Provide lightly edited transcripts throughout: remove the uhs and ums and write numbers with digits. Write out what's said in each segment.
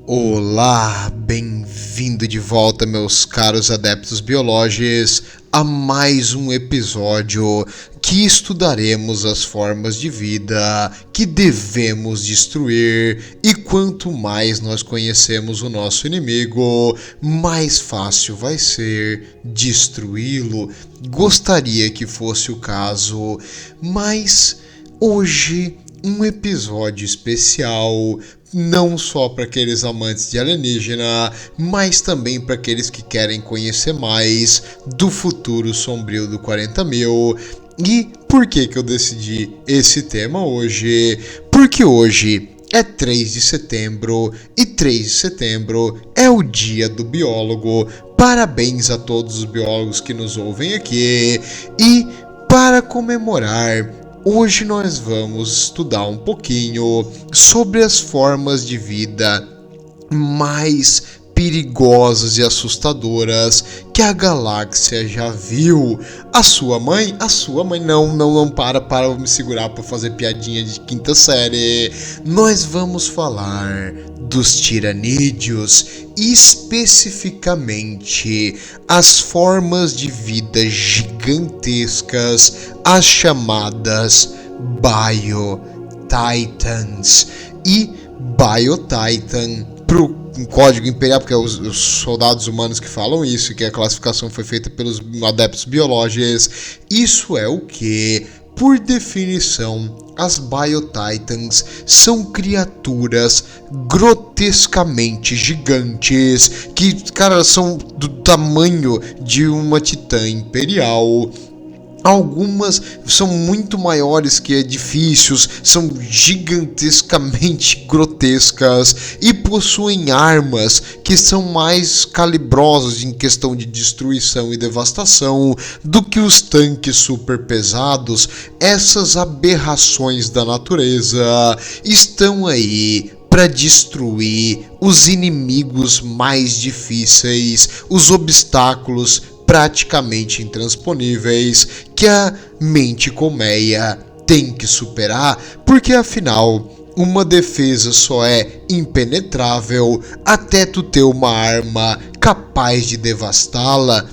Olá, bem-vindo de volta, meus caros adeptos biológicos, a mais um episódio que estudaremos as formas de vida que devemos destruir, e quanto mais nós conhecemos o nosso inimigo, mais fácil vai ser destruí-lo. Gostaria que fosse o caso, mas hoje um episódio especial, não só para aqueles amantes de alienígena, mas também para aqueles que querem conhecer mais do futuro sombrio do 40.000. E por que eu decidi esse tema hoje? Porque hoje é 3 de setembro e 3 de setembro é o dia do biólogo. Parabéns a todos os biólogos que nos ouvem aqui. E para comemorar, hoje nós vamos estudar um pouquinho sobre as formas de vida mais perigosas e assustadoras que a galáxia já viu. A sua mãe não para me segurar para fazer piadinha de quinta série. Nós vamos falar dos tiranídeos, especificamente as formas de vida gigantescas, as chamadas Biotitans. E Biotitan, pro código imperial, porque é os soldados humanos que falam isso, que a classificação foi feita pelos adeptos biológicos. Isso é o que? Por definição, as Biotitans são criaturas grotescamente gigantes que, cara, são do tamanho de uma titã imperial. Algumas são muito maiores que edifícios, são gigantescamente grotescas e possuem armas que são mais calibrosas em questão de destruição e devastação do que os tanques super pesados. Essas aberrações da natureza estão aí para destruir os inimigos mais difíceis, os obstáculos praticamente intransponíveis que a mente colmeia tem que superar, porque afinal uma defesa só é impenetrável até tu ter uma arma capaz de devastá-la.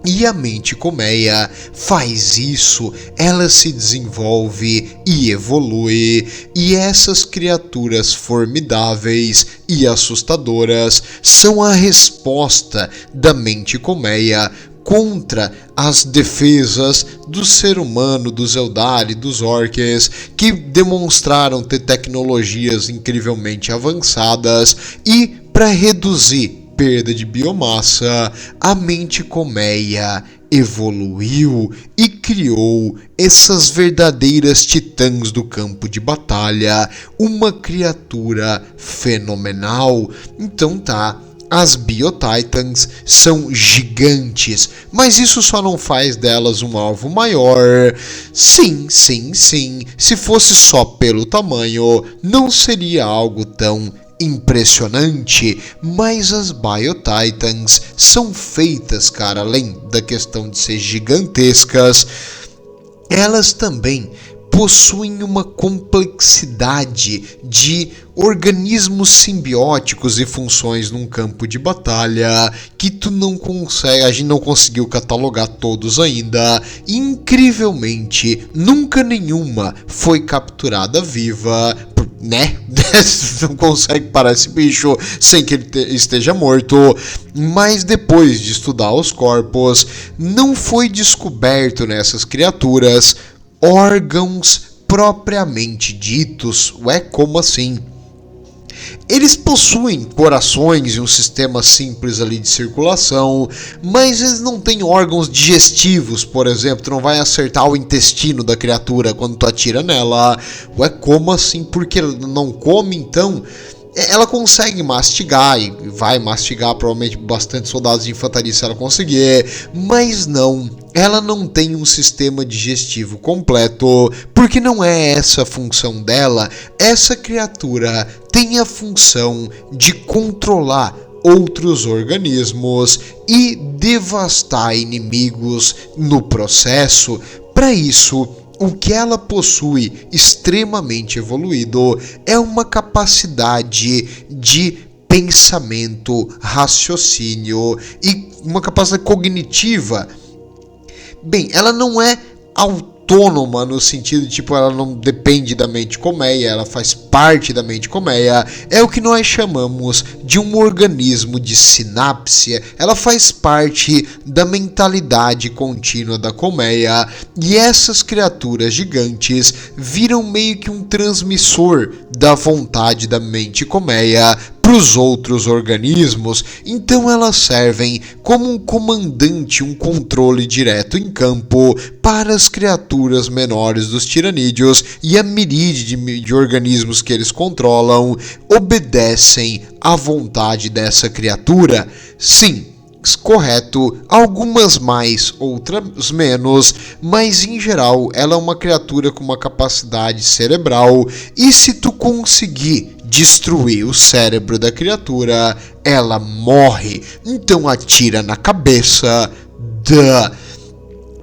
E a mente colmeia faz isso, ela se desenvolve e evolui, e essas criaturas formidáveis e assustadoras são a resposta da mente colmeia contra as defesas do ser humano, dos Eldari, dos Orcs, que demonstraram ter tecnologias incrivelmente avançadas. E para reduzir perda de biomassa, a mente colmeia evoluiu e criou essas verdadeiras titãs do campo de batalha, uma criatura fenomenal. Então tá, as Biotitans são gigantes, mas isso só não faz delas um alvo maior. Sim, se fosse só pelo tamanho, não seria algo tão impressionante, mas as Biotitans são feitas, cara, além da questão de ser gigantescas, elas também possuem uma complexidade de organismos simbióticos e funções num campo de batalha que tu não consegue, a gente não conseguiu catalogar todos ainda. Incrivelmente, nunca nenhuma foi capturada viva, né? Não consegue parar esse bicho sem que ele esteja morto. Mas depois de estudar os corpos, não foi descoberto nessas criaturas órgãos propriamente ditos. Ué, como assim? Eles possuem corações e um sistema simples ali de circulação, mas eles não têm órgãos digestivos, por exemplo. Tu não vai acertar o intestino da criatura quando tu atira nela. Ué, como assim? Porque ela não come, então? Ela consegue mastigar, e vai mastigar provavelmente bastante soldados de infantaria se ela conseguir, mas não, ela não tem um sistema digestivo completo, porque não é essa a função dela. Essa criatura tem a função de controlar outros organismos e devastar inimigos no processo. Para isso, o que ela possui extremamente evoluído é uma capacidade de pensamento, raciocínio e uma capacidade cognitiva. Bem, ela não é autônoma no sentido de, tipo, ela não depende da mente colmeia, ela faz parte da mente colmeia, é o que nós chamamos de um organismo de sinapse, ela faz parte da mentalidade contínua da colmeia, e essas criaturas gigantes viram meio que um transmissor da vontade da mente colmeia para os outros organismos, então elas servem como um comandante, um controle direto em campo para as criaturas menores dos tiranídeos, e a miríade de organismos que eles controlam obedecem à vontade dessa criatura. Sim, correto, algumas mais, outras menos, mas em geral ela é uma criatura com uma capacidade cerebral, e se tu conseguir destruir o cérebro da criatura, ela morre. Então atira na cabeça.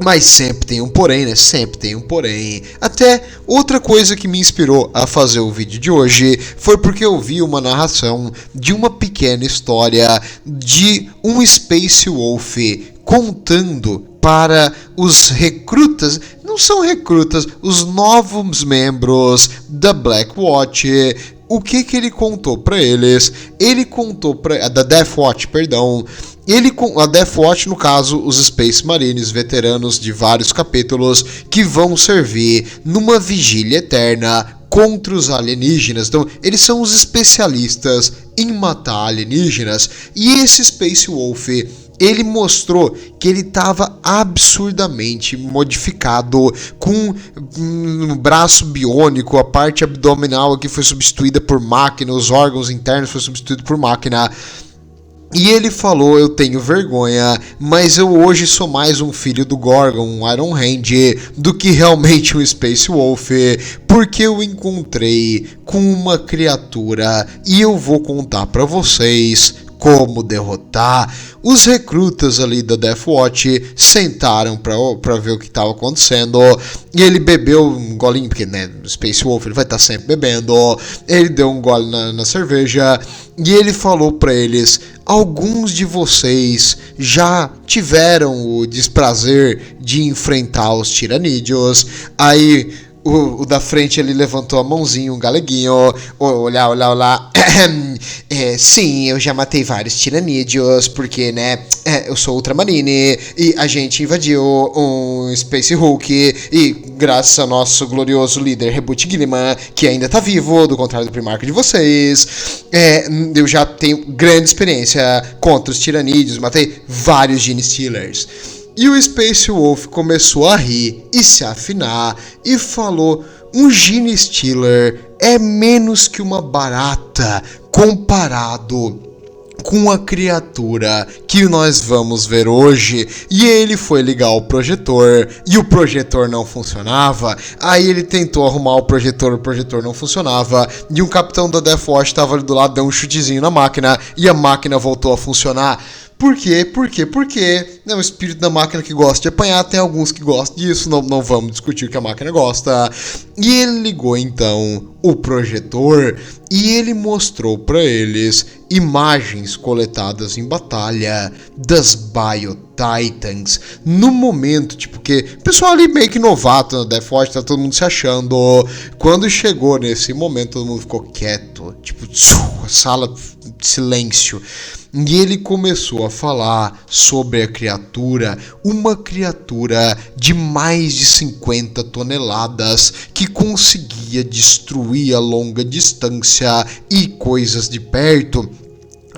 Mas sempre tem um porém, né? Sempre tem um porém. Até outra coisa que me inspirou a fazer o vídeo de hoje foi porque eu vi uma narração de uma pequena história de um Space Wolf contando para os recrutas, não são recrutas, os novos membros da Black Watch. O que ele contou para eles? Ele contou para da Death Watch, perdão. A Death Watch, no caso, os Space Marines veteranos de vários capítulos que vão servir numa vigília eterna contra os alienígenas. Então, eles são os especialistas em matar alienígenas. E esse Space Wolf, ele mostrou que ele estava absurdamente modificado, com um braço biônico, a parte abdominal que foi substituída por máquina, os órgãos internos foram substituídos por máquina. E ele falou: eu tenho vergonha, mas eu hoje sou mais um filho do Gorgon, um Iron Hand, do que realmente um Space Wolf, porque eu encontrei com uma criatura e eu vou contar pra vocês como derrotar. Os recrutas ali da Death Watch sentaram pra ver o que estava acontecendo, e ele bebeu um golinho, porque, né, Space Wolf ele vai estar sempre bebendo. Ele deu um gole na cerveja e ele falou pra eles: alguns de vocês já tiveram o desprazer de enfrentar os tiranídeos. Aí o da frente ele levantou a mãozinha, um galeguinho. Olá. Sim, eu já matei vários tiranídeos, porque, né, eu sou Ultramarine, e a gente invadiu um Space Hulk, e graças ao nosso glorioso líder Reboot Gilliman, que ainda tá vivo, do contrário do Primarca de vocês, eu já tenho grande experiência contra os tiranídeos, matei vários Gene Stealers. E o Space Wolf começou a rir e se afinar e falou: um Gene Stealer é menos que uma barata comparado com a criatura que nós vamos ver hoje. E ele foi ligar o projetor e o projetor não funcionava. Aí ele tentou arrumar o projetor não funcionava, e um capitão da Death Watch estava ali do lado, deu um chutezinho na máquina e a máquina voltou a funcionar. Por quê? Porque é um espírito da máquina que gosta de apanhar, tem alguns que gostam disso, não vamos discutir o que a máquina gosta. E ele ligou então o projetor e ele mostrou para eles imagens coletadas em batalha das Bio-Titans. No momento, tipo, que o pessoal ali meio que novato na Death Watch, tá todo mundo se achando. Quando chegou nesse momento, todo mundo ficou quieto, tipo, a sala, silêncio. E ele começou a falar sobre a criatura, uma criatura de mais de 50 toneladas que conseguia destruir a longa distância e coisas de perto,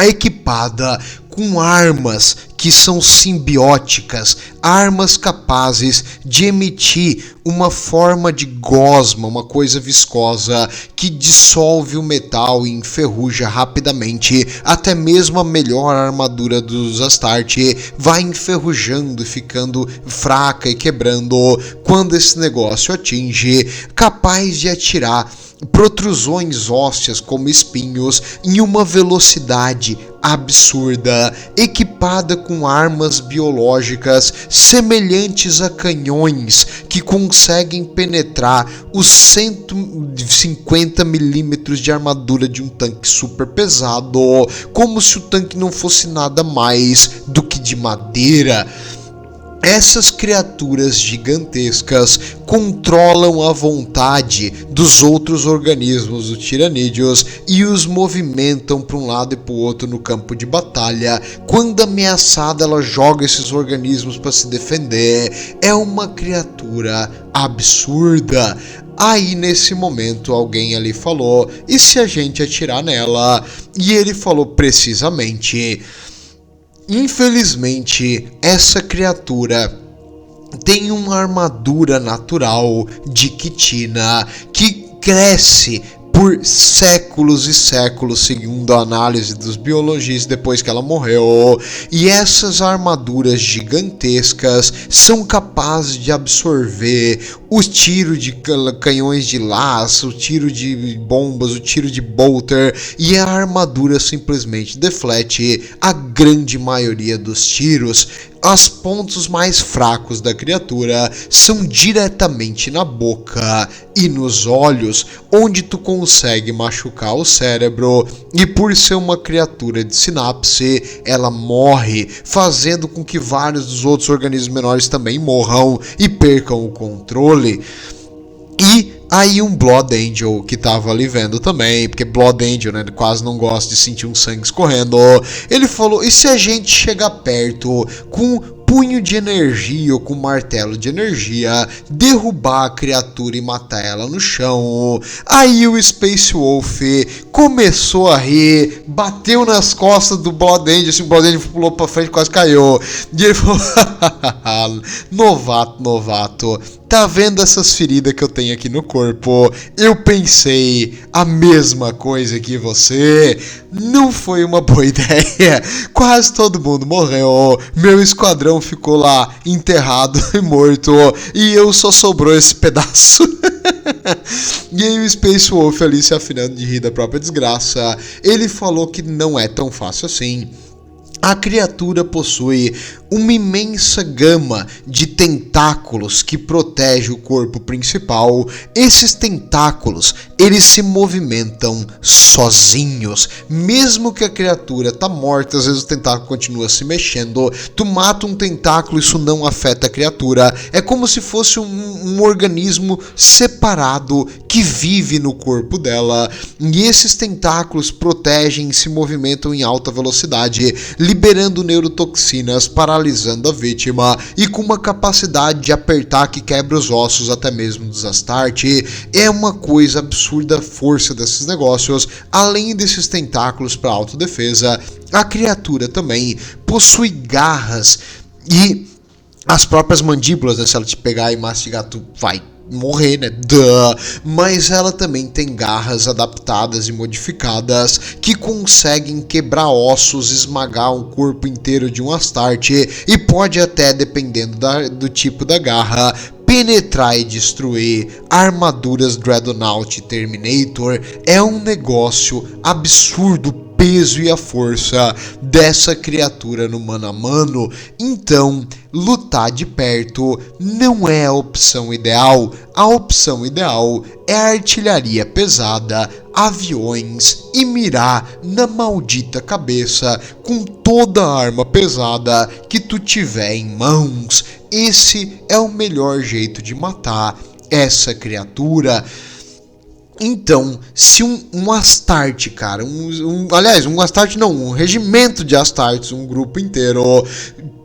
equipada com armas que são simbióticas, armas capazes de emitir uma forma de gosma, uma coisa viscosa que dissolve o metal e enferruja rapidamente. Até mesmo a melhor armadura dos Astarte vai enferrujando e ficando fraca e quebrando quando esse negócio atinge, capaz de atirar protrusões ósseas como espinhos em uma velocidade absurda, equipada com armas biológicas semelhantes a canhões que conseguem penetrar os 150 milímetros de armadura de um tanque super pesado, como se o tanque não fosse nada mais do que de madeira. Essas criaturas gigantescas controlam a vontade dos outros organismos do Tiranídeos e os movimentam para um lado e para o outro no campo de batalha. Quando ameaçada, ela joga esses organismos para se defender. É uma criatura absurda. Aí nesse momento alguém ali falou: e se a gente atirar nela? E ele falou precisamente: infelizmente, essa criatura tem uma armadura natural de quitina que cresce por séculos e séculos, segundo a análise dos biologistas depois que ela morreu. E essas armaduras gigantescas são capazes de absorver o tiro de canhões de laço, o tiro de bombas, o tiro de bolter, e a armadura simplesmente deflete a grande maioria dos tiros. Os pontos mais fracos da criatura são diretamente na boca e nos olhos, onde tu consegue machucar o cérebro, e por ser uma criatura de sinapse, ela morre, fazendo com que vários dos outros organismos menores também morram e percam o controle. E aí um Blood Angel que tava ali vendo também, porque Blood Angel, né, ele quase não gosta de sentir um sangue escorrendo, ele falou: e se a gente chegar perto com punho de energia ou com martelo de energia, derrubar a criatura e matar ela no chão? Aí o Space Wolf começou a rir, bateu nas costas do Blood Angel, assim, o Blood Angel pulou pra frente e quase caiu. E ele falou: novato, tá vendo essas feridas que eu tenho aqui no corpo? Eu pensei a mesma coisa que você. Não foi uma boa ideia. Quase todo mundo morreu. Meu esquadrão ficou lá enterrado e morto. E eu só sobrou esse pedaço. E aí o Space Wolf ali se afinando de rir da própria desgraça. Ele falou que não é tão fácil assim. A criatura possui uma imensa gama de tentáculos que protege o corpo principal. Esses tentáculos, eles se movimentam sozinhos. Mesmo que a criatura tá morta, às vezes o tentáculo continua se mexendo. Tu mata um tentáculo, isso não afeta a criatura. É como se fosse um organismo separado que vive no corpo dela. E esses tentáculos protegem e se movimentam em alta velocidade, liberando neurotoxinas, paralisando a vítima, e com uma capacidade de apertar que quebra os ossos até mesmo dos Astarte. É uma coisa absurda a força desses negócios. Além desses tentáculos para autodefesa, a criatura também possui garras e as próprias mandíbulas, né? Se ela te pegar e mastigar, tu vai morrer, né? Mas ela também tem garras adaptadas e modificadas que conseguem quebrar ossos, esmagar o corpo inteiro de um Astarte, e pode até, dependendo do tipo da garra, penetrar e destruir armaduras Dreadnought e Terminator. É um negócio absurdo o peso e a força dessa criatura no mano a mano. Então, lutar de perto não é a opção ideal. A opção ideal é a artilharia pesada, aviões e mirar na maldita cabeça com toda a arma pesada que tu tiver em mãos. Esse é o melhor jeito de matar essa criatura. Então, se um Astarte, cara, aliás, um Astarte não, um regimento de Astartes, um grupo inteiro,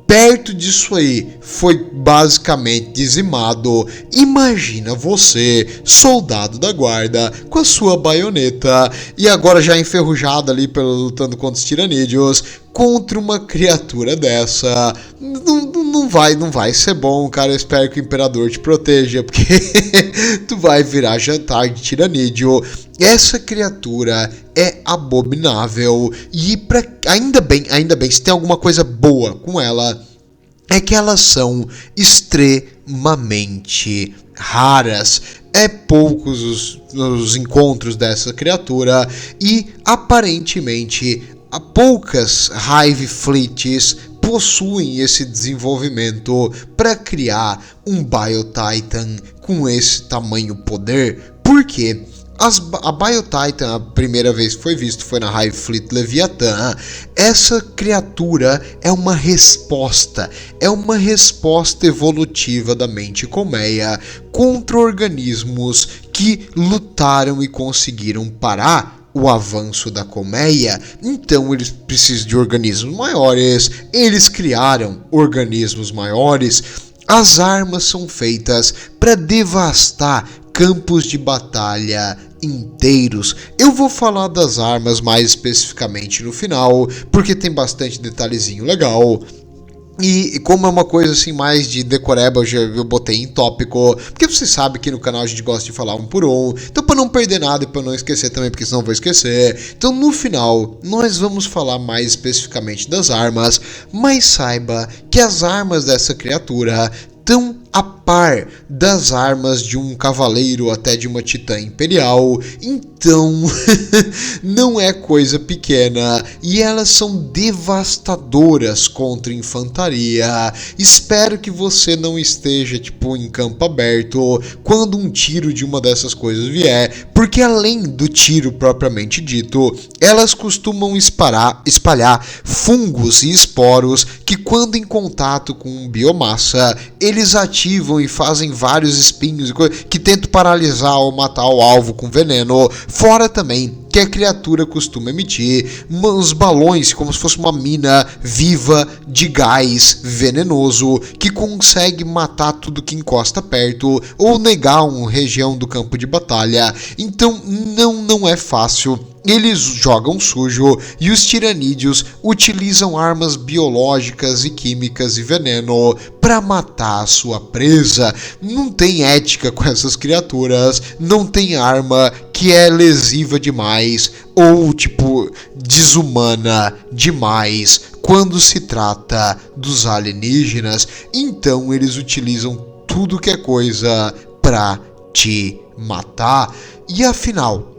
perto disso aí, foi basicamente dizimado, imagina você, soldado da guarda, com a sua baioneta, e agora já enferrujado ali lutando contra os tiranídeos, contra uma criatura dessa. Não vai ser bom, cara. Eu espero que o imperador te proteja, porque tu vai virar jantar de tiranídeo. Essa criatura é abominável, e ainda bem, se tem alguma coisa boa com ela, é que elas são extremamente raras. É poucos os encontros dessa criatura, e aparentemente poucas Hive Fleets possuem esse desenvolvimento para criar um Biotitan com esse tamanho poder. Por quê? A Biotitan, a primeira vez que foi visto foi na Hive Fleet Leviathan. Essa criatura é uma resposta evolutiva da mente colmeia contra organismos que lutaram e conseguiram parar o avanço da colmeia. Então eles precisam de organismos maiores, eles criaram organismos maiores. As armas são feitas para devastar campos de batalha inteiros. Eu vou falar das armas mais especificamente no final, porque tem bastante detalhezinho legal. E como é uma coisa assim mais de decoreba, eu botei em tópico, porque você sabe que no canal a gente gosta de falar um por um, então para não perder nada e para não esquecer também, porque senão eu vou esquecer. Então no final nós vamos falar mais especificamente das armas, mas saiba que as armas dessa criatura estão a par das armas de um cavaleiro, até de uma titã imperial. Então não é coisa pequena e elas são devastadoras contra infantaria. Espero que você não esteja em campo aberto quando um tiro de uma dessas coisas vier, porque além do tiro propriamente dito, elas costumam espalhar fungos e esporos que, quando em contato com biomassa, eles ativam e fazem vários espinhos que tentam paralisar ou matar o alvo com veneno. Fora também que a criatura costuma emitir uns balões, como se fosse uma mina viva de gás venenoso, que consegue matar tudo que encosta perto ou negar uma região do campo de batalha. Então não é fácil. Eles jogam sujo e os tiranídeos utilizam armas biológicas e químicas e veneno para matar a sua presa. Não tem ética com essas criaturas, não tem arma que é lesiva demais ou desumana demais quando se trata dos alienígenas. Então eles utilizam tudo que é coisa para te matar. E afinal,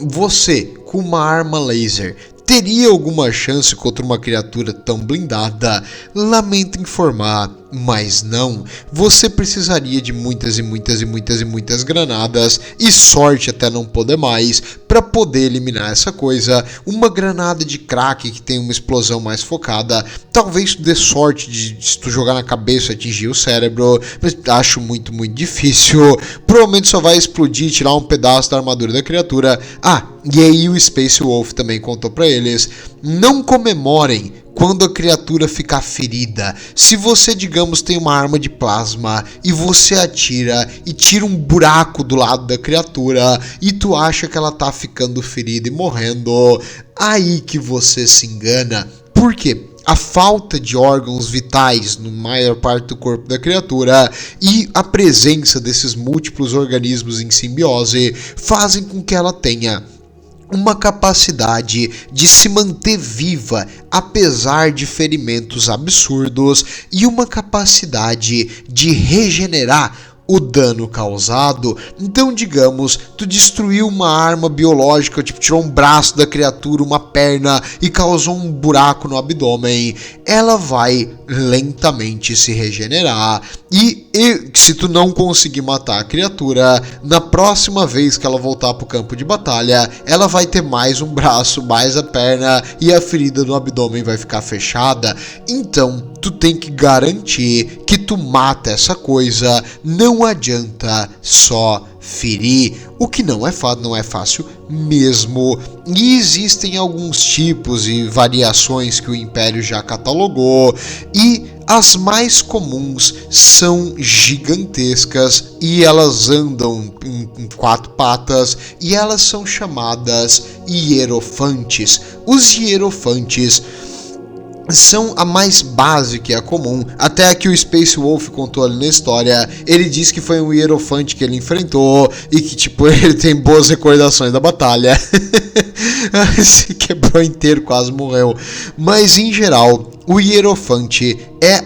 você, com uma arma laser, teria alguma chance contra uma criatura tão blindada? Lamento informar, mas não. Você precisaria de muitas granadas e sorte até não poder mais para poder eliminar essa coisa. Uma granada de crack que tem uma explosão mais focada, talvez tu dê sorte de se tu jogar na cabeça atingir o cérebro, mas acho muito difícil. Provavelmente só vai explodir e tirar um pedaço da armadura da criatura. E aí o Space Wolf também contou para eles: não comemorem quando a criatura ficar ferida. Se você, digamos, tem uma arma de plasma e você atira e tira um buraco do lado da criatura e tu acha que ela tá ficando ferida e morrendo, aí que você se engana. Por quê? A falta de órgãos vitais na maior parte do corpo da criatura e a presença desses múltiplos organismos em simbiose fazem com que ela tenha uma capacidade de se manter viva apesar de ferimentos absurdos e uma capacidade de regenerar o dano causado. Então, digamos, tu destruiu uma arma biológica, tirou um braço da criatura, uma perna e causou um buraco no abdômen, ela vai lentamente se regenerar e se tu não conseguir matar a criatura, na próxima vez que ela voltar pro campo de batalha, ela vai ter mais um braço, mais a perna e a ferida no abdômen vai ficar fechada. Então, tu tem que garantir que tu mata essa coisa, não adianta só ferir, o que não é fácil mesmo. E existem alguns tipos e variações que o Império já catalogou, e as mais comuns são gigantescas e elas andam em 4 patas e elas são chamadas hierofantes. Os hierofantes são a mais básica e a comum, até que o Space Wolf contou ali na história. Ele disse que foi um hierofante que ele enfrentou e que ele tem boas recordações da batalha. Se quebrou inteiro, quase morreu. Mas em geral, o hierofante é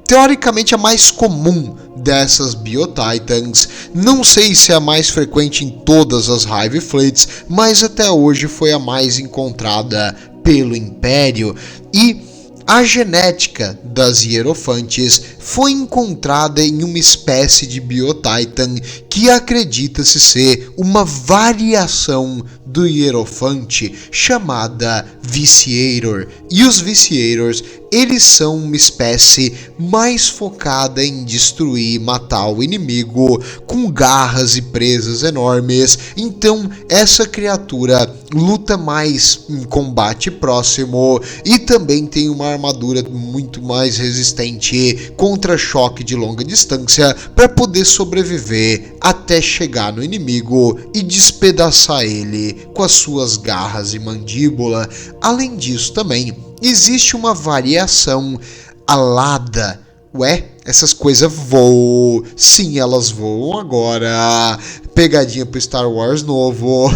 teoricamente a mais comum dessas Biotitans. Não sei se é a mais frequente em todas as Hive Fleets, mas até hoje foi a mais encontrada pelo Império. E a genética das hierofantes foi encontrada em uma espécie de Biotitan que acredita-se ser uma variação do hierofante chamada Vitiator. E os Vitiators, eles são uma espécie mais focada em destruir e matar o inimigo com garras e presas enormes. Então essa criatura luta mais em combate próximo e também tem uma armadura muito mais resistente contra choque de longa distância para poder sobreviver até chegar no inimigo e despedaçar ele com as suas garras e mandíbula. Além disso também existe uma variação alada. Ué, essas coisas voam. Sim, elas voam agora. Pegadinha pro Star Wars novo.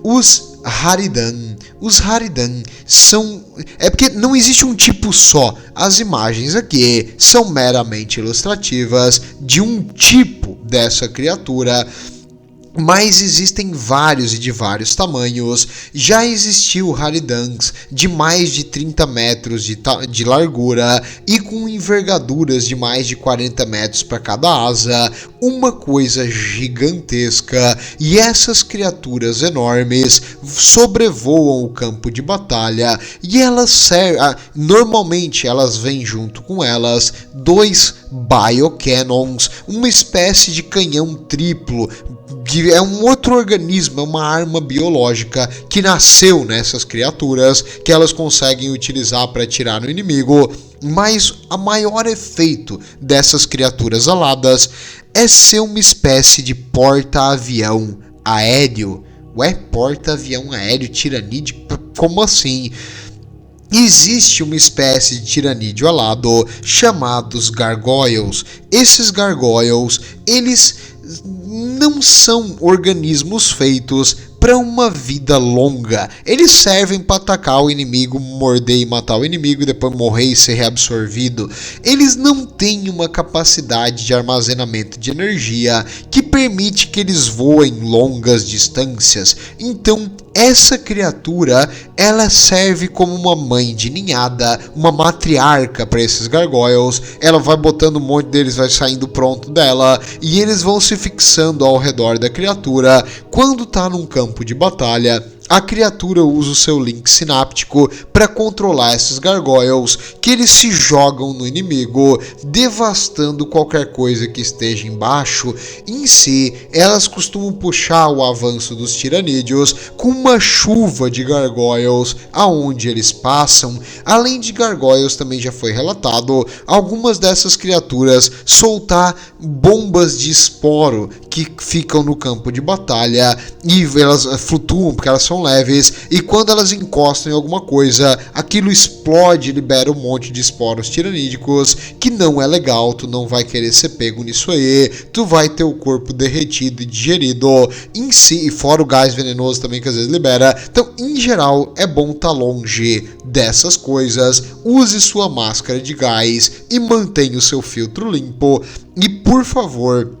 Os Haridan. Os Haridan são... É porque não existe um tipo só. As imagens aqui são meramente ilustrativas de um tipo dessa criatura, mas existem vários e de vários tamanhos. Já existiu Haridans de mais de 30 metros de largura e com envergaduras de mais de 40 metros para cada asa, uma coisa gigantesca. E essas criaturas enormes sobrevoam o campo de batalha e elas normalmente elas vêm junto com elas 2 Biocannons, uma espécie de canhão triplo. É um outro organismo, é uma arma biológica que nasceu nessas criaturas, que elas conseguem utilizar para atirar no inimigo. Mas o maior efeito dessas criaturas aladas é ser uma espécie de porta-avião aéreo. Ué, porta-avião aéreo tiranídeo? Como assim? Existe uma espécie de tiranídeo alado chamados gargoyles. Esses gargoyles, eles não são organismos feitos para uma vida longa. Eles servem para atacar o inimigo, morder e matar o inimigo e depois morrer e ser reabsorvido. Eles não têm uma capacidade de armazenamento de energia que permite que eles voem longas distâncias. Então essa criatura, ela serve como uma mãe de ninhada, uma matriarca para esses gargoyles. Ela vai botando um monte deles, vai saindo pronto dela, e eles vão se fixando ao redor da criatura. Quando está num campo de batalha, a criatura usa o seu link sináptico para controlar esses gargoyles, que eles se jogam no inimigo, devastando qualquer coisa que esteja embaixo. Em si, elas costumam puxar o avanço dos tiranídeos com uma chuva de gargoyles aonde eles passam. Além de gargoyles, também já foi relatado algumas dessas criaturas soltar bombas de esporo que ficam no campo de batalha e elas flutuam porque elas são leves, e quando elas encostam em alguma coisa, aquilo explode e libera um monte de esporos tiranídicos, que não é legal. Tu não vai querer ser pego nisso aí, tu vai ter o corpo derretido e digerido em si, e fora o gás venenoso também que às vezes libera. Então, em geral, é bom estar longe dessas coisas. Use sua máscara de gás e mantenha o seu filtro limpo, e por favor,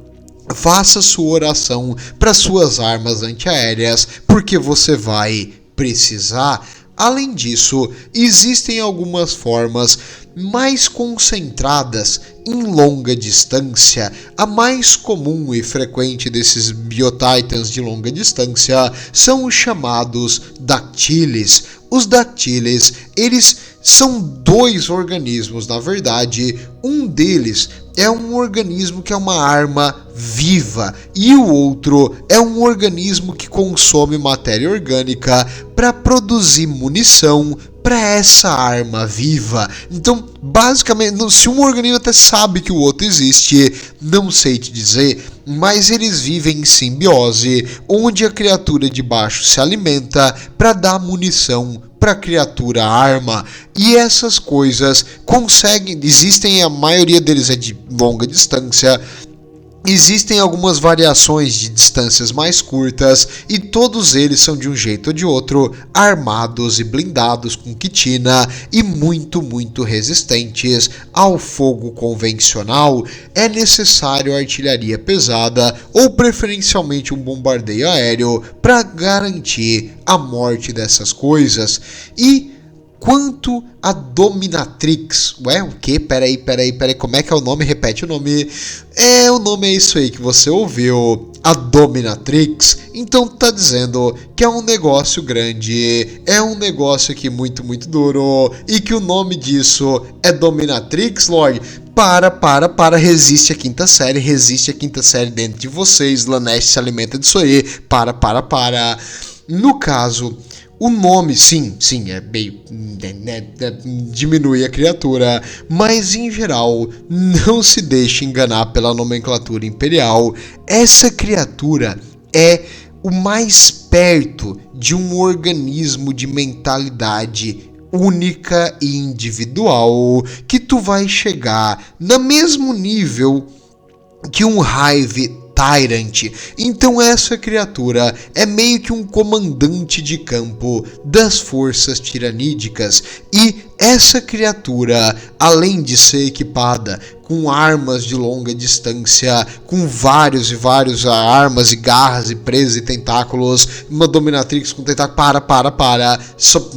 faça sua oração para suas armas antiaéreas, porque você vai precisar. Além disso, existem algumas formas mais concentradas em longa distância. A mais comum e frequente desses Biotitans de longa distância são os chamados Dactylis. Os Dactylis, eles são 2 organismos, na verdade. Um deles é um organismo que é uma arma viva e o outro é um organismo que consome matéria orgânica para produzir munição para essa arma viva. Então, basicamente, se um organismo até sabe que o outro existe, não sei te dizer, mas eles vivem em simbiose, onde a criatura de baixo se alimenta para dar munição para a criatura arma. E essas coisas conseguem, existem, a maioria deles é de longa distância, Existem algumas variações de distâncias mais curtas e todos eles são de um jeito ou de outro armados e blindados com quitina e muito resistentes ao fogo convencional. É necessário artilharia pesada ou preferencialmente um bombardeio aéreo para garantir a morte dessas coisas. E quanto a Dominatrix, ué, o que? Peraí, como é que é o nome? Repete o nome. O nome é isso aí que você ouviu, a Dominatrix. Então tá dizendo que é um negócio grande, é um negócio aqui muito duro, e que o nome disso é Dominatrix, Lorde. Para, resiste a quinta série dentro de vocês, Slaanesh se alimenta disso aí, para. No caso, o nome, sim, é meio... diminui a criatura, mas em geral, não se deixe enganar pela nomenclatura imperial. Essa criatura é o mais perto de um organismo de mentalidade única e individual que tu vai chegar no mesmo nível que um Hive Tyrant. Então essa criatura é meio que um comandante de campo das forças tiranídicas, e essa criatura, além de ser equipada com armas de longa distância, com vários armas e garras e presas e tentáculos, uma Dominatrix com tentáculo, só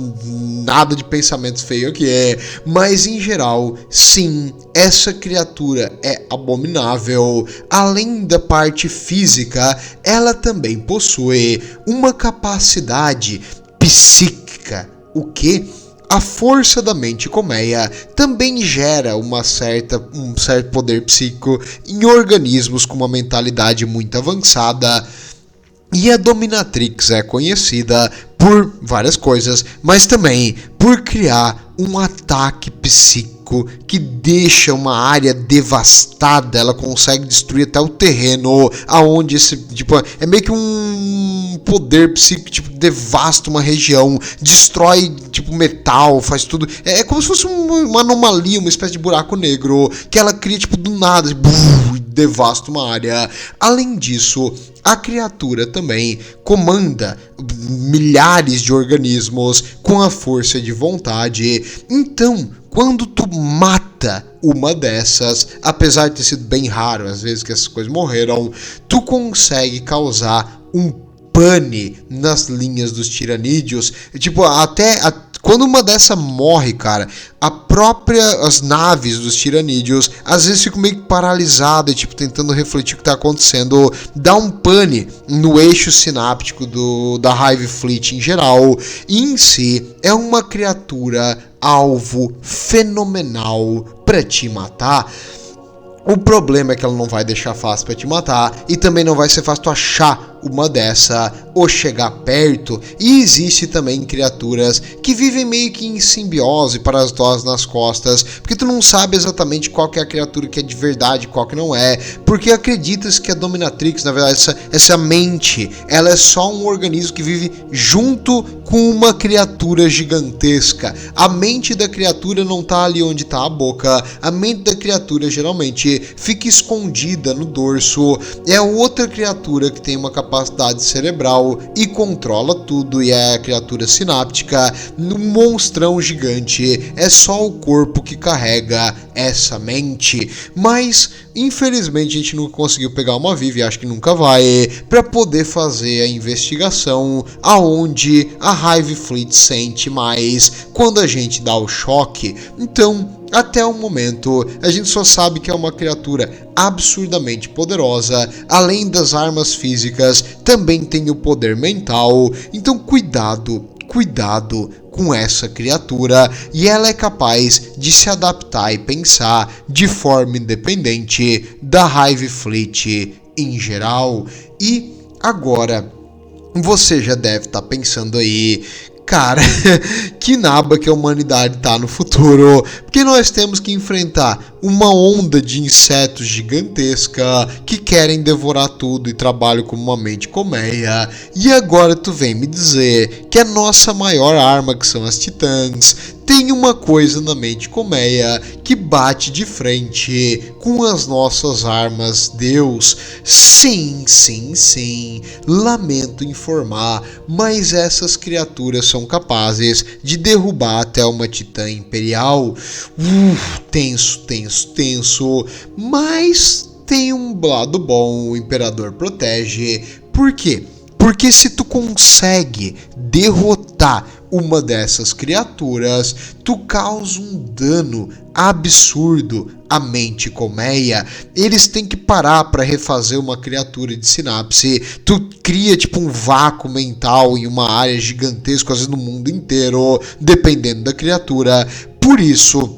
nada de pensamentos feios aqui, mas em geral, sim, essa criatura é abominável. Além da parte física, ela também possui uma capacidade psíquica, o que? A força da mente colmeia também gera um certo poder psíquico em organismos com uma mentalidade muito avançada. E a Dominatrix é conhecida por várias coisas, mas também por criar um ataque psíquico que deixa uma área devastada. Ela consegue destruir até o terreno aonde é meio que um poder psíquico, devasta uma região, destrói metal, faz tudo. É como se fosse uma anomalia, uma espécie de buraco negro que ela cria do nada, devasta uma área. Além disso, a criatura também comanda milhares de organismos com a força de vontade. Então, quando tu mata uma dessas, apesar de ter sido bem raro às vezes que essas coisas morreram, tu consegue causar um pane nas linhas dos tiranídeos. Quando uma dessa morre, cara, as naves dos tiranídeos às vezes ficam meio que paralisadas, tentando refletir o que tá acontecendo, dá um pane no eixo sináptico da Hive Fleet em geral, e em si é uma criatura alvo fenomenal para te matar. O problema é que ela não vai deixar fácil para te matar, e também não vai ser fácil tu achar uma dessa ou chegar perto. E existe também criaturas que vivem meio que em simbiose, parasitosas nas costas, porque tu não sabe exatamente qual que é a criatura que é de verdade e qual que não é, porque acreditas que a Dominatrix, na verdade, essa mente, ela é só um organismo que vive junto com uma criatura gigantesca. A mente da criatura não tá ali onde tá a boca, a mente da criatura geralmente fica escondida no dorso. É outra criatura que tem uma capacidade cerebral e controla tudo, e é a criatura sináptica, um monstrão gigante. É só o corpo que carrega essa mente, mas infelizmente a gente nunca conseguiu pegar uma viva, e acho que nunca vai, para poder fazer a investigação aonde a Hive Fleet sente mais quando a gente dá o choque. Então, até o momento, a gente só sabe que é uma criatura absurdamente poderosa. Além das armas físicas, também tem o poder mental. Então cuidado com essa criatura, e ela é capaz de se adaptar e pensar de forma independente da Hive Fleet em geral. E agora, você já deve estar pensando aí, cara, que naba que a humanidade tá no futuro, porque nós temos que enfrentar uma onda de insetos gigantesca que querem devorar tudo e trabalham como uma mente colmeia, e agora tu vem me dizer que a nossa maior arma, que são as titãs, tem uma coisa na mente colmeia que bate de frente com as nossas armas, Deus. Sim, sim, sim, lamento informar, mas essas criaturas são capazes de derrubar até uma titã imperial. Tenso, tenso, tenso, mas tem um lado bom, o Imperador protege. Por quê? Porque se tu consegue derrotar uma dessas criaturas, tu causa um dano absurdo à mente colmeia. Eles têm que parar para refazer uma criatura de sinapse. Tu cria tipo um vácuo mental em uma área gigantesca, às vezes no mundo inteiro, dependendo da criatura. Por isso,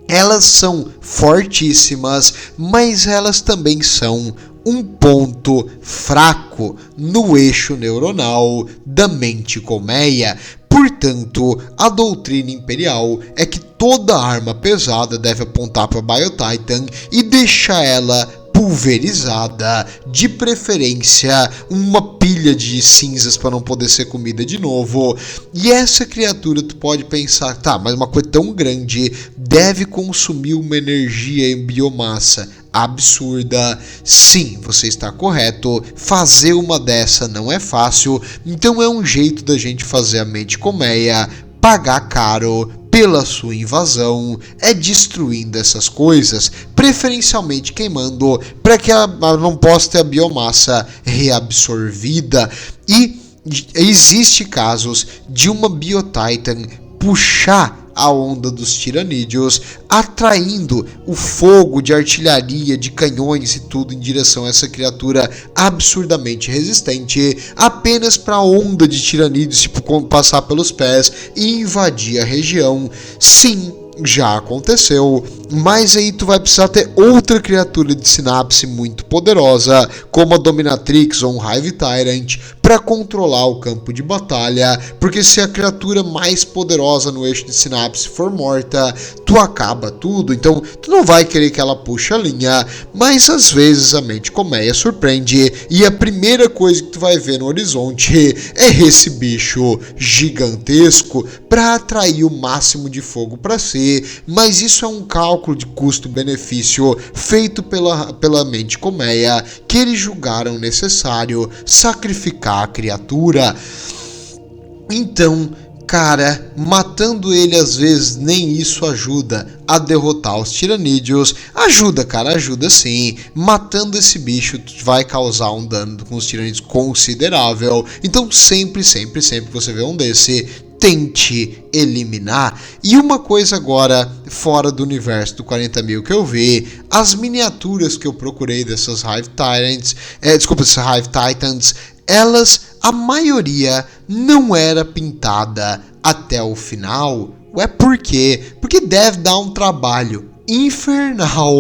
elas são fortíssimas, mas elas também são um ponto fraco no eixo neuronal da mente colmeia. Portanto, a doutrina imperial é que toda arma pesada deve apontar para a Biotitan e deixar ela pulverizada, de preferência uma pilha de cinzas para não poder ser comida de novo. E essa criatura, tu pode pensar, tá, mas uma coisa tão grande deve consumir uma energia em biomassa absurda. Sim, você está correto, fazer uma dessa não é fácil, então é um jeito da gente fazer a mente colmeia pagar caro pela sua invasão, é destruindo essas coisas, preferencialmente queimando, para que ela não possa ter a biomassa reabsorvida. E existe casos de uma Biotitan puxar a onda dos tiranídeos, atraindo o fogo de artilharia, de canhões e tudo em direção a essa criatura absurdamente resistente, apenas para a onda de tiranídeos tipo, passar pelos pés e invadir a região. Sim, já aconteceu, mas aí tu vai precisar ter outra criatura de sinapse muito poderosa, como a Dominatrix ou um Hive Tyrant, para controlar o campo de batalha, porque se a criatura mais poderosa no eixo de sinapse for morta, tu acaba tudo, então tu não vai querer que ela puxe a linha, mas às vezes a mente colmeia surpreende, e a primeira coisa que tu vai ver no horizonte é esse bicho gigantesco para atrair o máximo de fogo para si, mas isso é um cálculo de custo-benefício feito pela mente colmeia, que eles julgaram necessário sacrificar a criatura. Então, cara, matando ele às vezes nem isso ajuda a derrotar os tiranídeos. Ajuda, cara, ajuda sim. Matando esse bicho vai causar um dano com os tiranídeos considerável. Então sempre que você vê um desse, tente eliminar. E uma coisa agora, fora do universo do 40.000 que eu vi, as miniaturas que eu procurei dessas Hive Tyrants, essas Hive Titans, elas, a maioria não era pintada até o final. Ué, por quê? Porque deve dar um trabalho infernal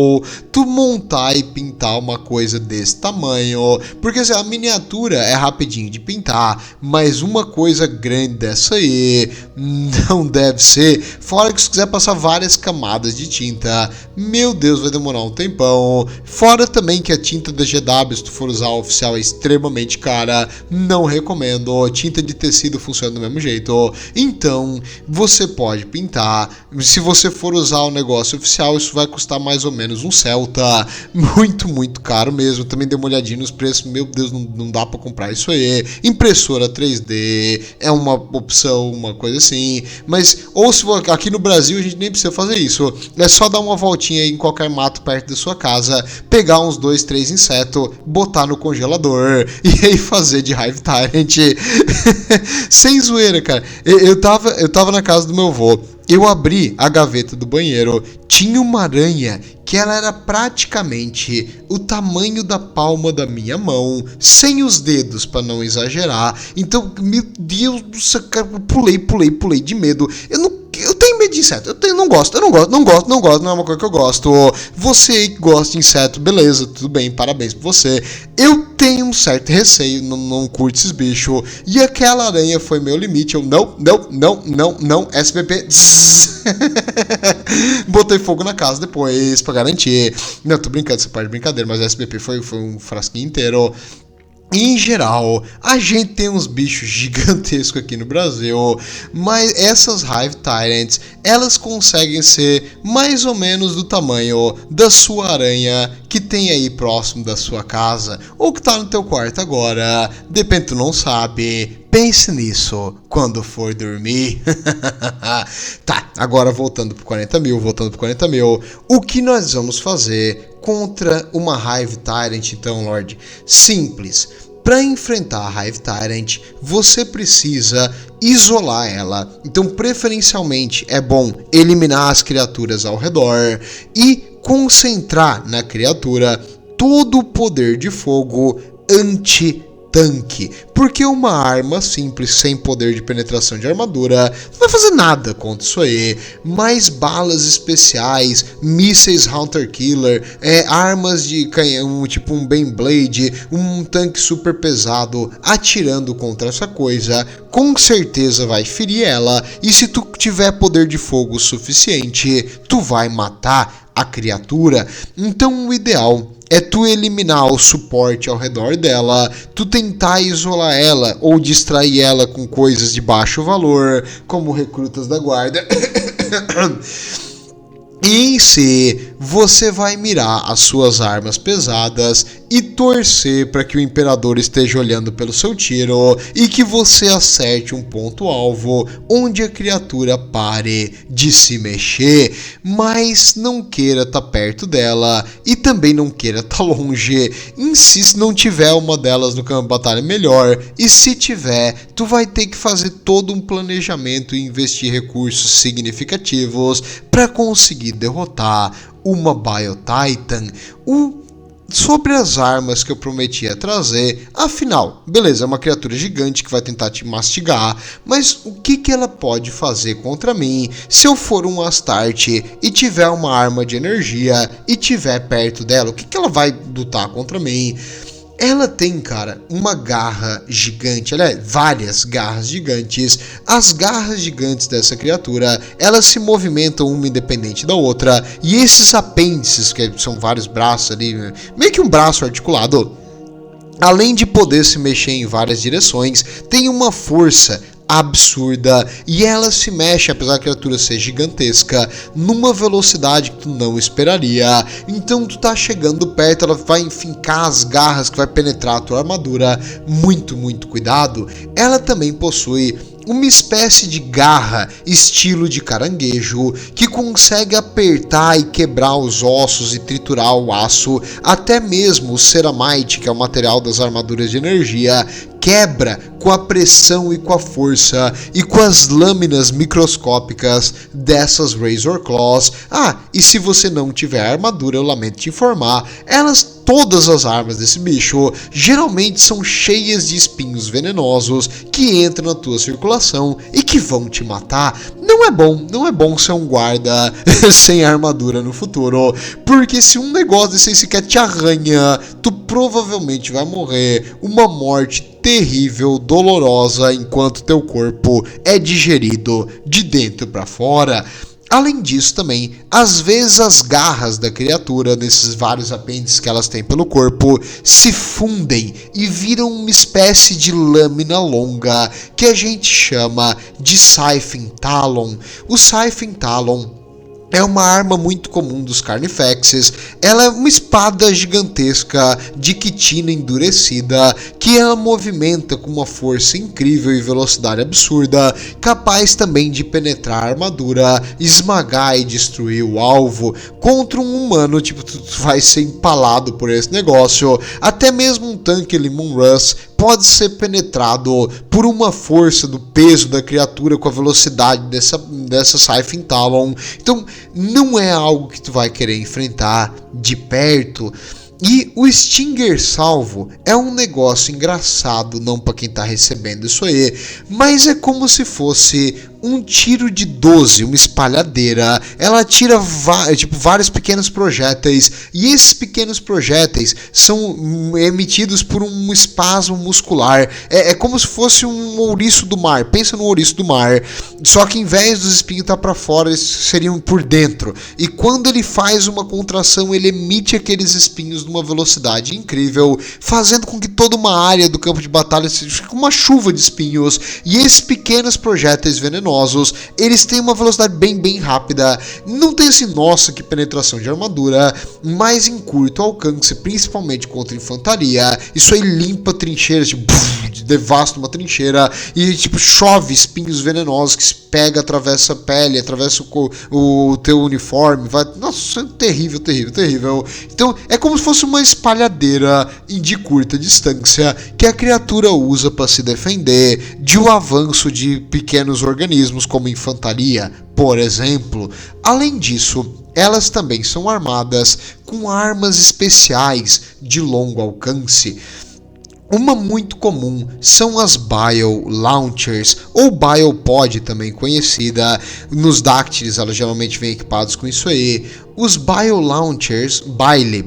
tu montar e pintar uma coisa desse tamanho, porque assim, a miniatura é rapidinho de pintar, mas uma coisa grande dessa aí não deve ser, fora que se quiser passar várias camadas de tinta, meu Deus, vai demorar um tempão, fora também que a tinta da GW, se tu for usar a oficial, é extremamente cara, não recomendo, tinta de tecido funciona do mesmo jeito, então você pode pintar, se você for usar o negócio oficial, isso vai custar mais ou menos um Celta, muito caro mesmo. Também dei uma olhadinha nos preços, meu Deus, não dá pra comprar isso aí. Impressora 3D é uma opção, uma coisa assim, mas ou se for, aqui no Brasil a gente nem precisa fazer isso, é só dar uma voltinha em qualquer mato perto da sua casa, pegar uns 2, 3 insetos, botar no congelador e aí fazer de Hive Tyrant. Sem zoeira, cara. Eu tava na casa do meu avô, eu abri a gaveta do banheiro, tinha uma aranha que ela era praticamente o tamanho da palma da minha mão, sem os dedos, para não exagerar. Então, meu Deus do céu, cara, eu pulei de medo. Eu tenho medo de inseto, não gosto, não é uma coisa que eu gosto. Você que gosta de inseto, beleza, tudo bem, parabéns pra você. Eu tenho um certo receio, não curto esses bichos, e aquela aranha foi meu limite. Eu não, SBP, botei fogo na casa depois, pra garantir. Não, tô brincando, essa parte de brincadeira, mas SBP foi um frasquinho inteiro. Em geral, a gente tem uns bichos gigantescos aqui no Brasil, mas essas Hive Tyrants, elas conseguem ser mais ou menos do tamanho da sua aranha que tem aí próximo da sua casa, ou que tá no teu quarto agora, depende, tu não sabe. Pense nisso quando for dormir. Tá, agora voltando pro 40 mil, o que nós vamos fazer contra uma Hive Tyrant, então, Lorde? Simples. Para enfrentar a Hive Tyrant, você precisa isolar ela. Então, preferencialmente, é bom eliminar as criaturas ao redor e concentrar na criatura todo o poder de fogo anti-tanque. Porque uma arma simples, sem poder de penetração de armadura, não vai fazer nada contra isso aí. Mais balas especiais, mísseis Hunter Killer, armas de canhão, tipo um Beyblade, um tanque super pesado atirando contra essa coisa, com certeza vai ferir ela. E se tu tiver poder de fogo suficiente, tu vai matar a criatura. Então o ideal é tu eliminar o suporte ao redor dela, tu tentar isolar ela ou distrair ela com coisas de baixo valor, como recrutas da guarda. E em si, você vai mirar as suas armas pesadas e torcer para que o Imperador esteja olhando pelo seu tiro e que você acerte um ponto-alvo onde a criatura pare de se mexer, mas não queira estar perto dela e também não queira estar longe. Em si, se não tiver uma delas no campo de batalha, melhor, e se tiver, tu vai ter que fazer todo um planejamento e investir recursos significativos para conseguir derrotar uma Biotitan. Sobre as armas que eu prometia trazer, afinal, beleza, é uma criatura gigante que vai tentar te mastigar, mas o que ela pode fazer contra mim se eu for um Astarte e tiver uma arma de energia e tiver perto dela? O que ela vai lutar contra mim? Ela tem, cara, uma garra gigante, várias garras gigantes. As garras gigantes dessa criatura, elas se movimentam uma independente da outra. E esses apêndices, que são vários braços ali, meio que um braço articulado, além de poder se mexer em várias direções, tem uma força absurda e ela se mexe, apesar da criatura ser gigantesca, numa velocidade que tu não esperaria. Então tu tá chegando perto, ela vai enfincar as garras que vai penetrar a tua armadura. Muito, muito cuidado. Ela também possui uma espécie de garra estilo de caranguejo que consegue apertar e quebrar os ossos e triturar o aço. Até mesmo o Ceramite, que é o material das armaduras de energia, quebra com a pressão e com a força e com as lâminas microscópicas dessas Razor Claws. E se você não tiver armadura, eu lamento te informar, todas as armas desse bicho geralmente são cheias de espinhos venenosos que entram na tua circulação e que vão te matar. Não é bom ser um guarda sem armadura no futuro, porque se um negócio desse aí sequer te arranha, tu provavelmente vai morrer uma morte terrível, dolorosa, enquanto teu corpo é digerido de dentro para fora. Além disso também, às vezes as garras da criatura, nesses vários apêndices que elas têm pelo corpo, se fundem e viram uma espécie de lâmina longa que a gente chama de Siphon Talon. O Siphon Talon é uma arma muito comum dos Carnifexes. Ela é uma espada gigantesca de quitina endurecida que ela movimenta com uma força incrível e velocidade absurda, capaz também de penetrar a armadura, esmagar e destruir o alvo. Contra um humano, tu vai ser empalado por esse negócio. Até mesmo um tanque Limon Russ pode ser penetrado por uma força do peso da criatura com a velocidade dessa Siphon Talon. Então não é algo que tu vai querer enfrentar de perto. E o Stinger salvo é um negócio engraçado, não para quem tá recebendo isso aí, mas é como se fosse um tiro de 12, uma espalhadeira, ela atira vários pequenos projéteis, e esses pequenos projéteis são emitidos por um espasmo muscular. É como se fosse um ouriço do mar. Pensa no ouriço do mar, só que em vez dos espinhos estar para fora, eles seriam por dentro. E quando ele faz uma contração, ele emite aqueles espinhos numa velocidade incrível, fazendo com que toda uma área do campo de batalha seja uma chuva de espinhos. E esses pequenos projéteis venenosos, eles têm uma velocidade bem rápida. Não tem assim, nossa, que penetração de armadura, mas em curto alcance, principalmente contra infantaria, isso aí limpa trincheiras, devasta uma trincheira e chove espinhos venenosos que se pega, atravessa a pele, atravessa o teu uniforme, vai, nossa, terrível. Então é como se fosse uma espalhadeira de curta distância que a criatura usa para se defender de um avanço de pequenos organismos como infantaria, por exemplo. Além disso, elas também são armadas com armas especiais de longo alcance. Uma muito comum são as Bile Launchers, ou Bile Pod também conhecida. Nos Dactyls elas geralmente vêm equipados com isso aí. Os Bile Launchers, Bile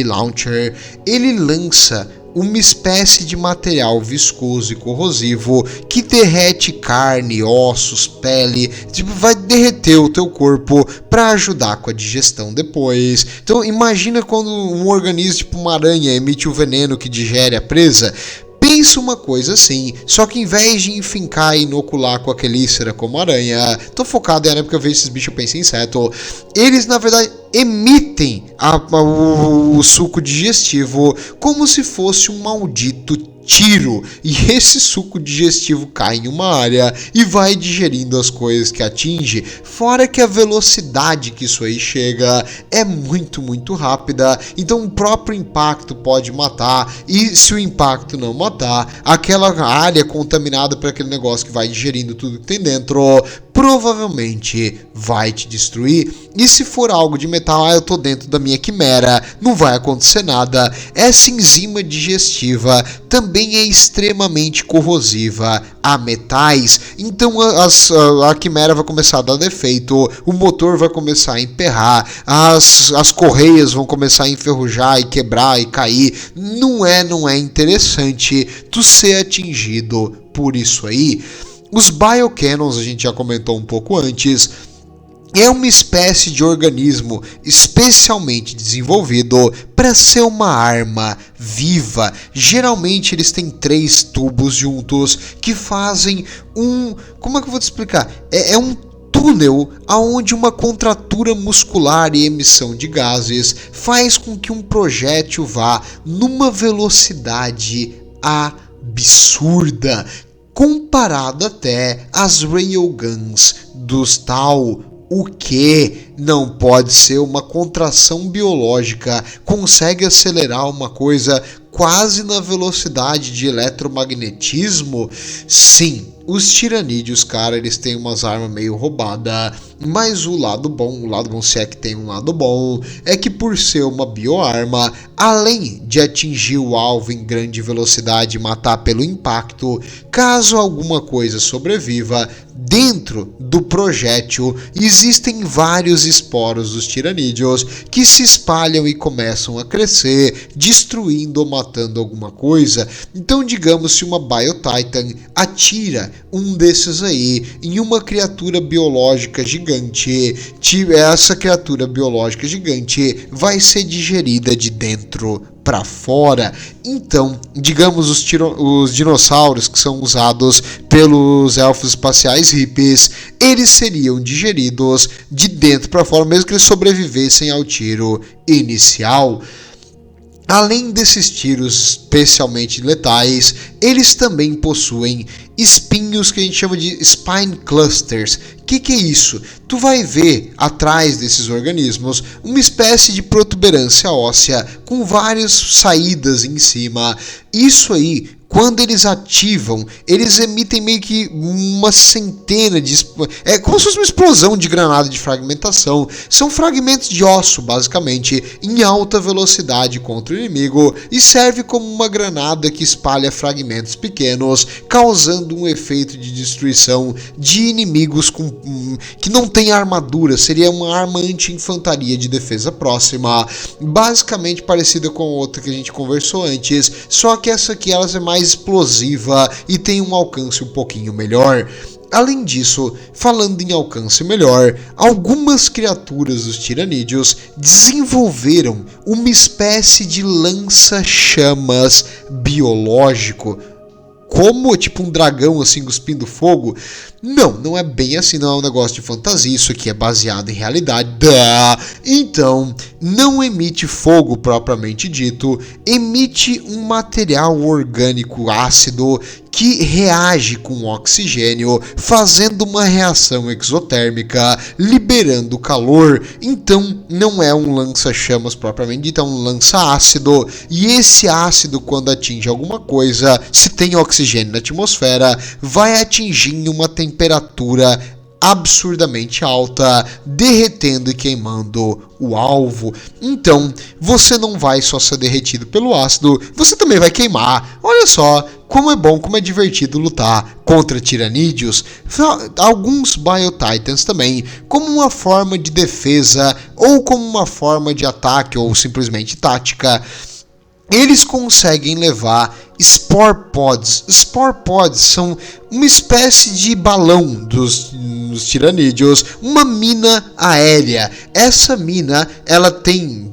Launcher, ele lança uma espécie de material viscoso e corrosivo que derrete carne, ossos, pele, vai derreter o teu corpo para ajudar com a digestão depois. Então imagina quando um organismo tipo uma aranha emite o veneno que digere a presa. Pensa uma coisa assim, só que em vez de enfincar e inocular com a quelícera como aranha, tô focado em aranha porque eu vejo esses bichos, eu penso em inseto, eles na verdade emitem o suco digestivo como se fosse um maldito tiro, e esse suco digestivo cai em uma área e vai digerindo as coisas que atinge, fora que a velocidade que isso aí chega é muito rápida, então o próprio impacto pode matar, e se o impacto não matar, aquela área contaminada por aquele negócio que vai digerindo tudo que tem dentro, provavelmente vai te destruir. E se for algo de metal, eu tô dentro da minha quimera, não vai acontecer nada. Essa enzima digestiva também é extremamente corrosiva a metais, então a quimera vai começar a dar defeito, o motor vai começar a emperrar, as correias vão começar a enferrujar e quebrar e cair. Não é interessante tu ser atingido por isso aí. Os Biocannons, a gente já comentou um pouco antes, é uma espécie de organismo especialmente desenvolvido para ser uma arma viva. Geralmente eles têm 3 tubos juntos que fazem como é que eu vou te explicar? É um túnel aonde uma contratura muscular e emissão de gases faz com que um projétil vá numa velocidade absurda, comparado até às railguns dos Tau. O que não pode ser uma contração biológica, consegue acelerar uma coisa quase na velocidade de eletromagnetismo? Sim, os tiranídeos, cara, eles têm umas armas meio roubadas, mas o lado bom, se é que tem um lado bom, é que por ser uma bioarma, além de atingir o alvo em grande velocidade e matar pelo impacto, caso alguma coisa sobreviva, dentro do projétil existem vários esporos dos tiranídeos que se espalham e começam a crescer, destruindo ou matando alguma coisa. Então, digamos, se uma Biotitan atira um desses aí em uma criatura biológica gigante, essa criatura biológica gigante vai ser digerida de dentro para fora. Então, digamos, os dinossauros que são usados pelos elfos espaciais hippies, eles seriam digeridos de dentro para fora, mesmo que eles sobrevivessem ao tiro inicial. Além desses tiros especialmente letais, eles também possuem espinhos que a gente chama de spine clusters. Que é isso? Tu vai ver atrás desses organismos uma espécie de protuberância óssea com várias saídas em cima. Isso aí quando eles ativam, eles emitem meio que uma centena de... É como se fosse uma explosão de granada de fragmentação. São fragmentos de osso, basicamente, em alta velocidade contra o inimigo, e serve como uma granada que espalha fragmentos pequenos, causando um efeito de destruição de inimigos que não tem armadura. Seria uma arma anti-infantaria de defesa próxima, basicamente parecida com a outra que a gente conversou antes, só que essa aqui ela é mais explosiva e tem um alcance um pouquinho melhor. Além disso, falando em alcance melhor, algumas criaturas dos tiranídeos desenvolveram uma espécie de lança-chamas biológico. Como, tipo um dragão assim cuspindo fogo? Não é bem assim, não é um negócio de fantasia, isso aqui é baseado em realidade. Então, não emite fogo propriamente dito, emite um material orgânico ácido que reage com oxigênio, fazendo uma reação exotérmica, liberando calor. Então, não é um lança-chamas propriamente dito, é um lança-ácido, e esse ácido, quando atinge alguma coisa, se tem oxigênio na atmosfera, vai atingir uma temperatura absurdamente alta, derretendo e queimando o alvo. Então, você não vai só ser derretido pelo ácido, você também vai queimar. Olha só como é bom, como é divertido lutar contra tiranídeos. Alguns Biotitans também, como uma forma de defesa ou como uma forma de ataque ou simplesmente tática, eles conseguem levar Spore Pods. Spore Pods são uma espécie de balão dos tiranídeos, uma mina aérea. Essa mina, ela tem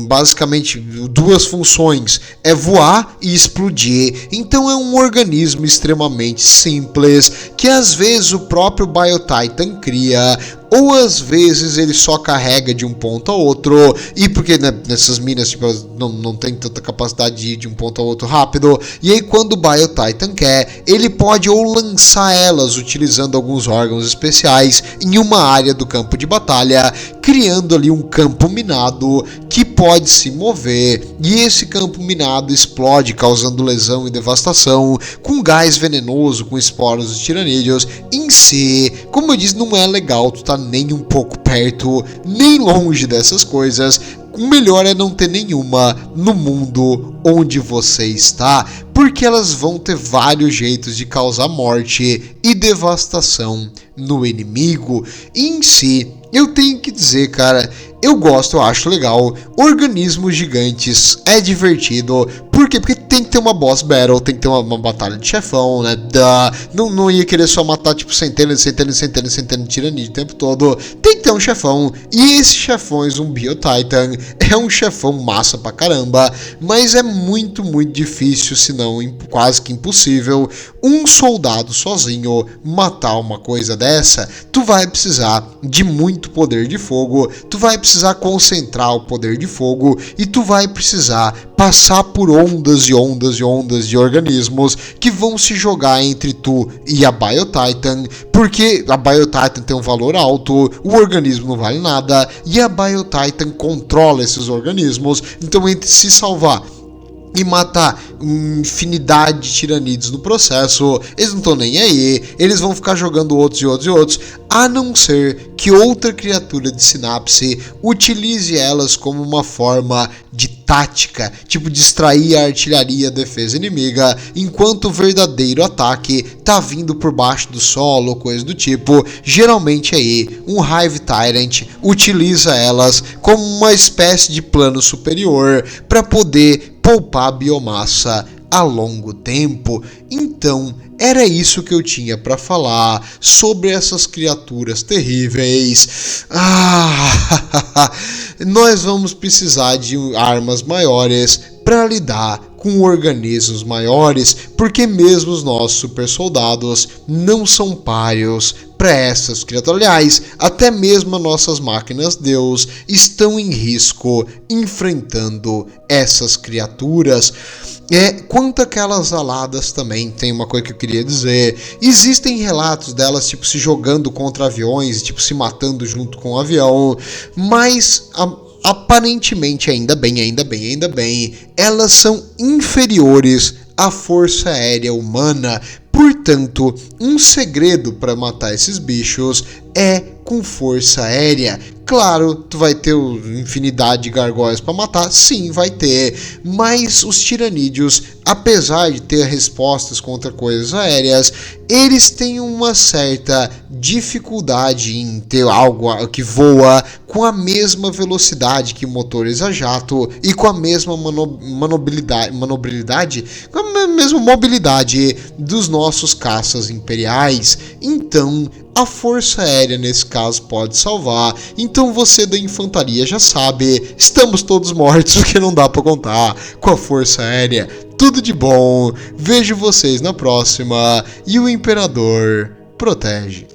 basicamente duas funções, é voar e explodir. Então é um organismo extremamente simples, que às vezes o próprio Biotitan cria, ou às vezes ele só carrega de um ponto a outro, e porque nessas minas tipo, não tem tanta capacidade de ir de um ponto a outro rápido, e aí quando o Biotitan quer, ele pode ou lançar elas utilizando alguns órgãos especiais em uma área do campo de batalha, criando ali um campo minado que pode se mover, e esse campo minado explode, causando lesão e devastação, com gás venenoso, com esporos dos tiranídeos. Em si, como eu disse, não é legal tu tá nem um pouco perto, nem longe dessas coisas. O melhor é não ter nenhuma no mundo onde você está, porque elas vão ter vários jeitos de causar morte e devastação no inimigo. E em si, eu tenho que dizer, cara, eu gosto, eu acho legal. Organismos gigantes é divertido. Por quê? Porque tem que ter uma boss battle, tem que ter uma batalha de chefão, né? Não ia querer só matar tipo centenas de tiranídeos o tempo todo. Tem que ter um chefão. E esse chefões, um Biotitan, é um chefão massa pra caramba. Mas é muito difícil, se não quase que impossível, um soldado sozinho matar uma coisa dessa. Tu vai precisar de muito poder de fogo, tu vai precisar concentrar o poder de fogo, e tu vai precisar passar por ondas e ondas de organismos que vão se jogar entre tu e a Biotitan, porque a Biotitan tem um valor alto, o organismo não vale nada, e a Biotitan controla esses organismos. Então, entre se salvar e matar uma infinidade de tiranídeos no processo, eles não estão nem aí, eles vão ficar jogando outros, a não ser que outra criatura de sinapse utilize elas como uma forma de tática, tipo distrair a artilharia, a defesa inimiga, enquanto o verdadeiro ataque tá vindo por baixo do solo, coisa do tipo. Geralmente aí, um Hive Tyrant utiliza elas como uma espécie de plano superior para poder poupar biomassa a longo tempo. Então, era isso que eu tinha para falar sobre essas criaturas terríveis. Nós vamos precisar de armas maiores para lidar com organismos maiores, porque mesmo os nossos super soldados não são páreos para essas criaturas. Aliás, até mesmo as nossas máquinas Deus estão em risco enfrentando essas criaturas. Quanto àquelas aladas também, tem uma coisa que eu queria dizer. Existem relatos delas tipo se jogando contra aviões, tipo se matando junto com o avião, mas aparentemente, ainda bem, elas são inferiores a Força Aérea Humana. Portanto, um segredo para matar esses bichos é com força aérea. Claro, tu vai ter infinidade de gargoyles para matar, sim, vai ter, mas os tiranídeos, apesar de ter respostas contra coisas aéreas, eles têm uma certa dificuldade em ter algo que voa com a mesma velocidade que motores a jato e com a mesma manobrabilidade, com a mesma mobilidade dos nossos caças imperiais. Então, a força aérea nesse caso pode salvar. Então você da infantaria já sabe, estamos todos mortos porque não dá pra contar com a força aérea. Tudo de bom, vejo vocês na próxima e o Imperador protege.